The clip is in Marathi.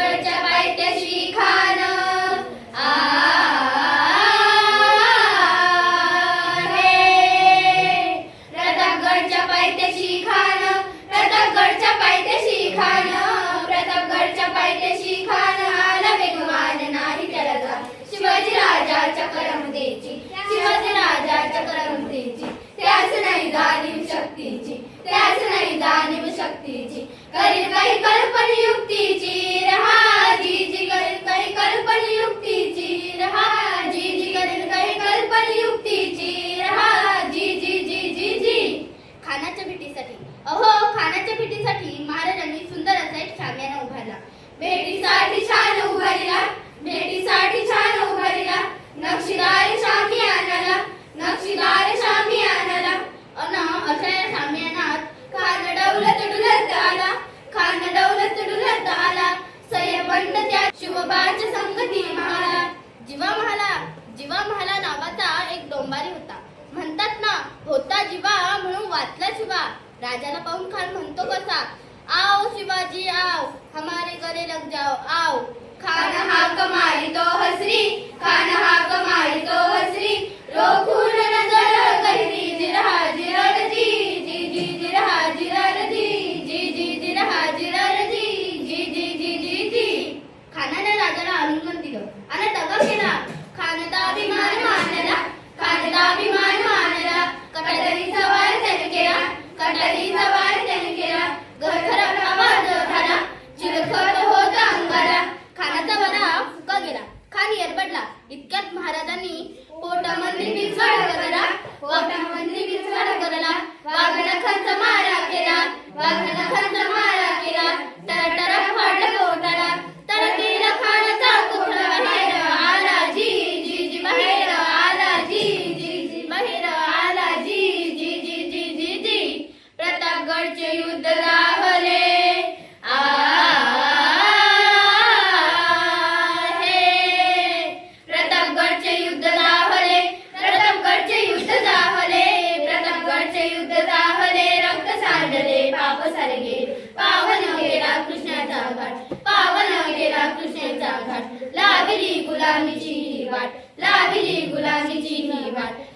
प्रतापगडच्या पायथ्याशी खान प्रतापगडच्या पायथ्याशी खान प्रतापगडच्या पायथ्याशी खान प्रतापगडच्या पायथ्याशी खान आला वेगवान नाही त्याला जा शिवाजी राजाच्या करमतेची शिवाजी राजाच्या करमतेची त्याच नाही जाणीव शक्तीची त्याच नाही जाणीव शक्तीची करील काही कल्पन युक्तीची रहा जी जी करील काही कल्पन युक्तीची रहा जी जी करील काही कल्पन युक्तीची रहा जी जी जी जी जी खानाच्या भेटीसाठी अहो खानाच्या भेटीसाठी महाराजांनी सुंदर असा एक शामियाना उभारला भेटीसाठी छान उभारला भेटीसाठी छान उभारला नक्षीदार शामियानाला नक्षीदार शामियानाला अशा या शामियानात खान डौलत डुलत आला खान डौलत डुलत आला सयबंड त्या शिवबाच्या संगती महाला जीवा महाला नावाचा एक डोंबारी होता म्हणतात ना होता जीवा म्हणून वाचला शिवा राजाला पाहून खान म्हणतो कसा आओ शिवाजी आओ हमारे गले लग जाओ आओ खान हाक मारी तो हसरी खान हाक मारी तो हसरी रोखून नजर गहरी जिरहा जिरर जी जी जी जिरहा जिरर जी जी जी जिरहा जिरर जी जी जी जी जी जी खानाने राजाला आलिंगन दिलं आणि दगा केला खानचा अभिमान मानला खानचा अभिमान मानला कटारीचा वार त्याने केला कटारीचा वार त्याने केला घरघरात आवाज झाला चिरखत होता अंगाला खानाचा बरा फुका गेला खान येरबडला इतक्यात महाराजांनी पोटामधली बिचवाड करला पोटामधली बिचवाड करला वाघनखांचा मारा केला वाघनखांचा मारा केला टरटरा फाडला पोटाला तडकेला खानाचा कुठला बाहेर आला जी जी जी बाहेर आला जी जी जी बाहेर आला जी जी जी जी जी जी प्रतापगडचे युद्ध झाले प्रतापगडचे युद्ध झाले प्रतापगडचे युद्ध झाले प्रतापगडचे युद्ध झाले रक्त सांडले पाप सारे गेले पावन गेला कृष्णाचा घाट पावन गेला कृष्णाचा घाट लाभली गुलामीची ही वाट लाभली गुलामीची ही वाट